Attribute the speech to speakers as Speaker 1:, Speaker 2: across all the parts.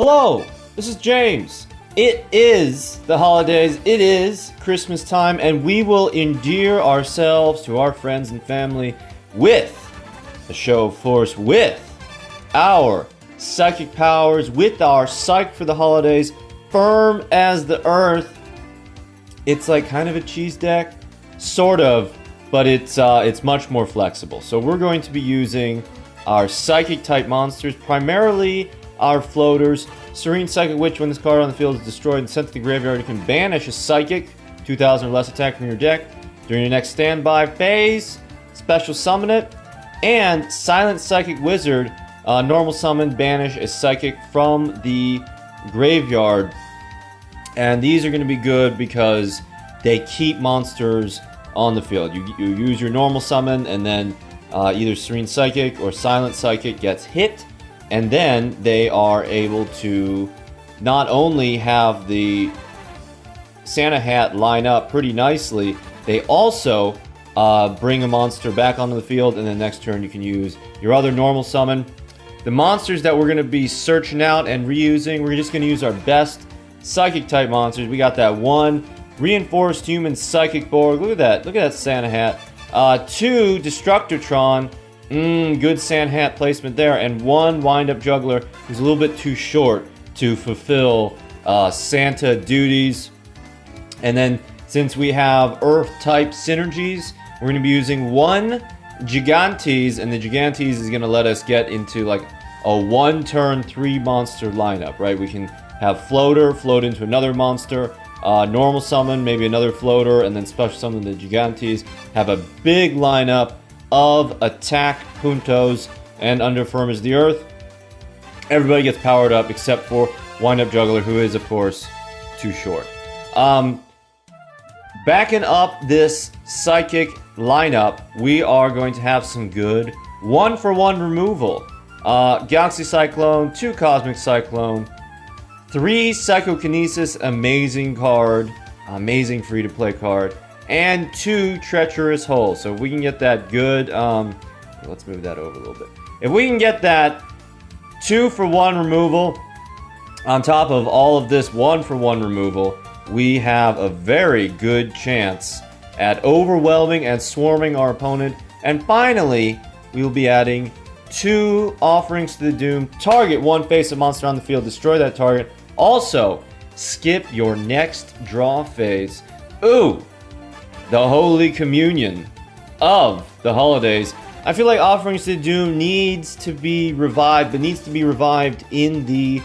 Speaker 1: Hello, this is James. It is the holidays, it is Christmas time, and we will endear ourselves to our friends and family with a show of force, with our psychic powers, with our psych for the holidays, firm as the earth. It's like kind of a cheese deck, sort of, but it's much more flexible. So we're going to be using our psychic type monsters, primarily our floaters. Serene Psychic Witch, when this card on the field is destroyed and sent to the graveyard, you can banish a psychic, 2,000 or less attack from your deck. During your next standby phase, special summon it. And Silent Psychic Wizard, normal summon, banish a psychic from the graveyard. And these are going to be good because they keep monsters on the field. You use your normal summon, and then either Serene Psychic or Silent Psychic gets hit, and then they are able to not only have the Santa hat line up pretty nicely, they also bring a monster back onto the field, and then next turn you can use your other normal summon. The monsters that we're going to be searching out and reusing, we're just going to use our best psychic type monsters. We got that one reinforced human Psychic Borg. Look at that Santa hat. 2 Destructotron. Good Santa hat placement there. And 1 Wind-up Juggler, who's a little bit too short to fulfill Santa duties. And then, since we have Earth-type synergies, we're going to be using 1 Gigantes, and the Gigantes is going to let us get into like a 1-turn 3-monster lineup, right? We can have Floater, float into another monster, normal summon, maybe another floater, and then special summon the Gigantes. Have a big lineup of attack puntos, and under firm as the earth, everybody gets powered up except for Wind-up Juggler, who is, of course, too short. Backing up this psychic lineup, we are going to have some good 1-for-1 removal. Galaxy Cyclone, 2 Cosmic Cyclone, 3 Psychokinesis, amazing card, amazing free-to-play card, and 2 Treacherous Hole. So if we can get that good, let's move that over a little bit. If we can get that 2-for-1 removal on top of all of this 1-for-1 removal, we have a very good chance at overwhelming and swarming our opponent. And finally, we will be adding 2 Offerings to the Doom. Target 1 face-up monster on the field, destroy that target. Also, skip your next draw phase. Ooh! The Holy Communion of the holidays. I feel like Offerings to Doom needs to be revived, but needs to be revived in the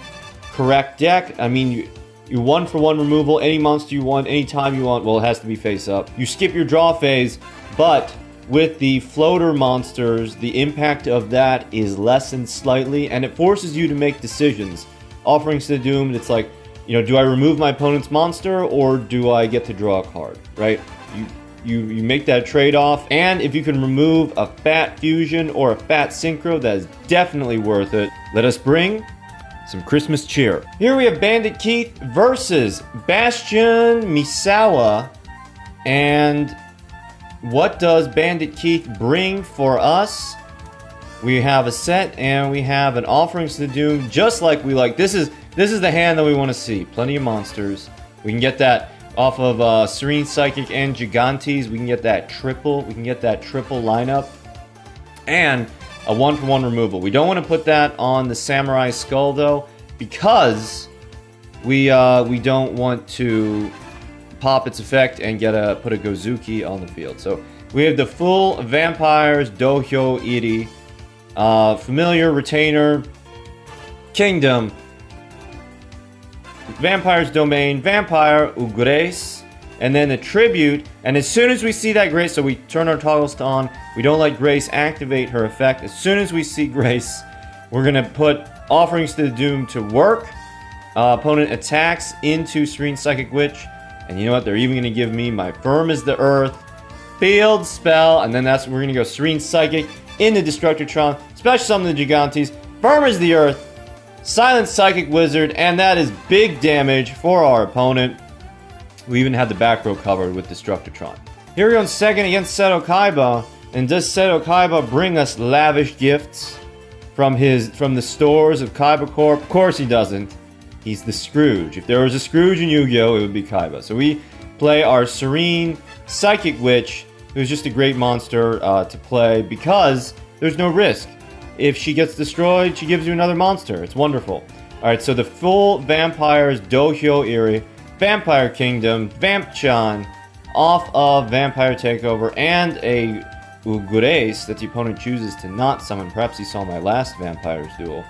Speaker 1: correct deck. I mean, you 1-for-1 removal, any monster you want, anytime you want, well, it has to be face up. You skip your draw phase, but with the floater monsters, the impact of that is lessened slightly, and it forces you to make decisions. Offerings to the Doom, it's like, you know, do I remove my opponent's monster, or do I get to draw a card, right? You make that trade-off, and if you can remove a fat fusion or a fat synchro, that is definitely worth it. Let us bring some Christmas cheer. Here we have Bandit Keith versus Bastion Misawa, and what does Bandit Keith bring for us? We have a set, and we have an Offerings to the Doom, just like we like. This is the hand that we want to see. Plenty of monsters. We can get that off of Serene Psychic and Gigantes. We can get that triple. We can get that triple lineup, and a 1-for-1 removal. We don't want to put that on the Samurai Skull though, because we don't want to pop its effect and put a Gozuki on the field. So we have the full Vampires Dohyo Iri, Familiar, Retainer, Kingdom, Vampire's Domain, Vampire, Grace, and then the Tribute. And as soon as we see that Grace, so we turn our toggles on, we don't let Grace activate her effect. As soon as we see Grace, we're going to put Offerings to the Doom to work. Opponent attacks into Serene Psychic Witch. And you know what? They're even going to give me my Firm as the Earth field spell. And then we're going to go Serene Psychic into Destructotron. Special summon the Gigantes. Firm as the Earth. Silent Psychic Wizard, and that is big damage for our opponent. We even had the back row covered with Destructotron. Here we go in second against Seto Kaiba, and does Seto Kaiba bring us lavish gifts from the stores of Kaiba Corp? Of course he doesn't. He's the Scrooge. If there was a Scrooge in Yu-Gi-Oh, it would be Kaiba. So we play our Serene Psychic Witch, who's just a great monster to play because there's no risk. If she gets destroyed, she gives you another monster. It's wonderful. Alright, so the full Vampires Dohyo Eri, Vampire Kingdom, Vamp-chan, off of Vampire Takeover, and a Ugurace that the opponent chooses to not summon. Perhaps he saw my last Vampires duel.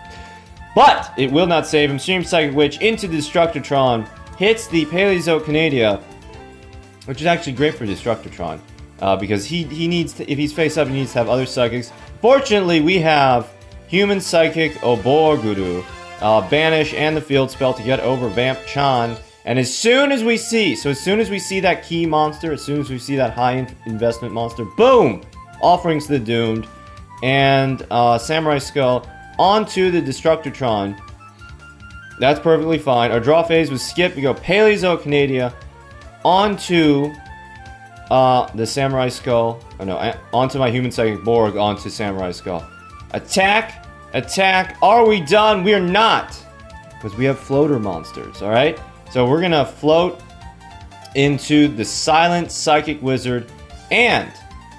Speaker 1: But it will not save him. Stream Psychic Witch into Destructotron, hits the Paleozoic, which is actually great for Destructotron, because he needs to, if he's face up, he needs to have other psychics. Fortunately, we have Human Psychic Oborguru, banish and the field spell to get over Vamp-chan. And as soon as we see that key monster, as soon as we see that high investment monster, boom! Offerings to the Doomed, and Samurai Skull onto the Destructotron. That's perfectly fine. Our draw phase was skipped. We go Paleozoic onto the Samurai Skull. Oh no, onto my Human Psychic Borg, onto Samurai Skull. Attack! Attack! Are we done? We are not! Because we have floater monsters, alright? So we're gonna float into the Silent Psychic Wizard and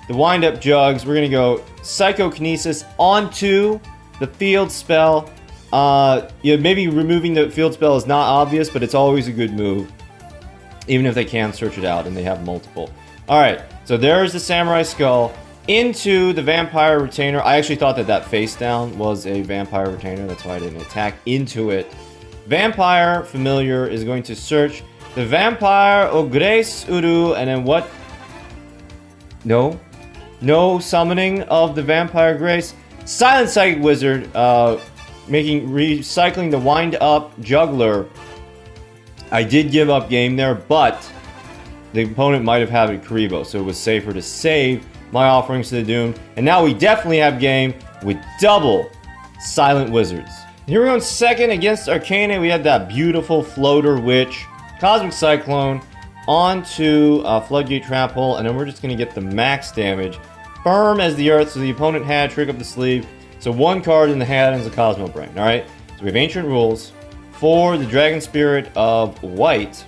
Speaker 1: the Wind-up Jugs. We're gonna go Psychokinesis onto the field spell. Maybe removing the field spell is not obvious, but it's always a good move. Even if they can search it out and they have multiple. Alright, so there's the Samurai Skull into the Vampire Retainer. I actually thought that face down was a Vampire Retainer. That's why I didn't attack into it. Vampire Familiar is going to search the Vampire Ogres Uru, and then what? No summoning of the Vampire Grace. Silent Psychic Wizard, recycling the Wind-up Juggler. I did give up game there, but the opponent might have had a Karibo, so it was safer to save my Offerings to the Doomed. And now we definitely have game with double Silent Wizards. Here we're going second against Arcana. We had that beautiful Floater Witch, Cosmic Cyclone, onto Floodgate Trap Hole, and then we're just going to get the max damage. Firm as the Earth, so the opponent had Trick Up the Sleeve. So one card in the hand is a Cosmo Brain, alright? So we have Ancient Rules for the Dragon Spirit of White.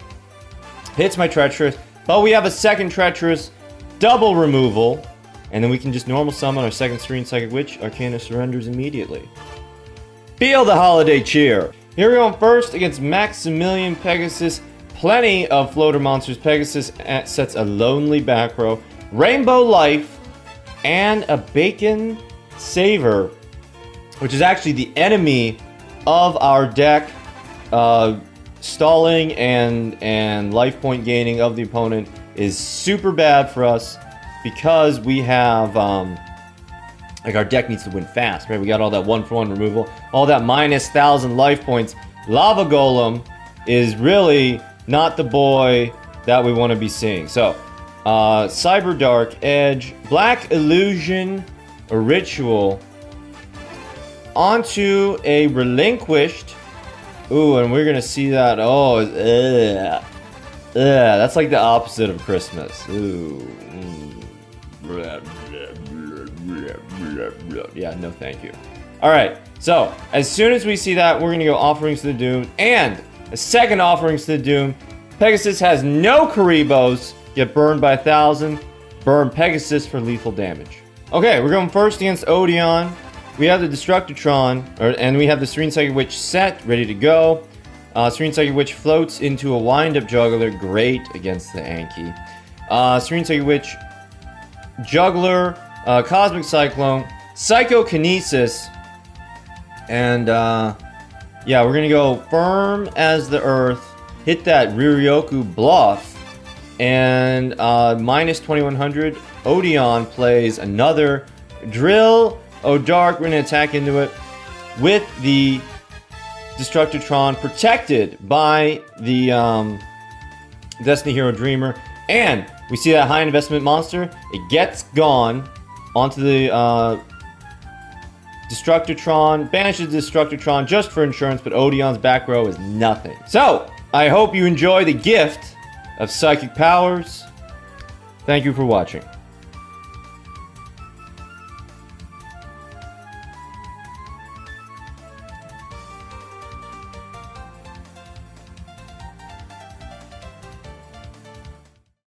Speaker 1: Hits my Treacherous, but we have a second Treacherous, double removal, and then we can just normal summon our second Serene Psychic Witch. Arcana surrenders immediately. Feel the holiday cheer. Here we go first against Maximilian Pegasus. Plenty of floater monsters. Pegasus sets a lonely back row, Rainbow Life, and a Bacon Saver, which is actually the enemy of our deck. Stalling and life point gaining of the opponent is super bad for us because we have like our deck needs to win fast, right? We got all that 1-for-1 removal, all that minus 1,000 life points. Lava Golem is really not the boy that we want to be seeing. So, Cyber Dark Edge, Black Illusion, a Ritual, onto a Relinquished. Ooh, and we're gonna see that. Oh, that's like the opposite of Christmas. Ooh. Yeah, no thank you. Alright, so, as soon as we see that, we're gonna go Offerings to the Doom, and a second Offerings to the Doom. Pegasus has no Karibos, get burned by 1,000, burn Pegasus for lethal damage. Okay, we're going first against Odeon. We have the Destructotron, and we have the Serene Psychic Witch set, ready to go. Serene Psychic Witch floats into a Wind-up Juggler, great against the Anki. Serene Psychic Witch, Juggler, Cosmic Cyclone, Psychokinesis, and yeah, we're gonna go Firm as the Earth, hit that Riryoku Bluff, and minus 2100. Odeon plays another Drill O'Dark. We're gonna attack into it with the Destructotron, protected by the Destiny Hero Dreamer, and we see that high investment monster. It gets gone onto the Destructotron, banishes Destructotron just for insurance, but Odeon's back row is nothing. So, I hope you enjoy the gift of psychic powers. Thank you for watching.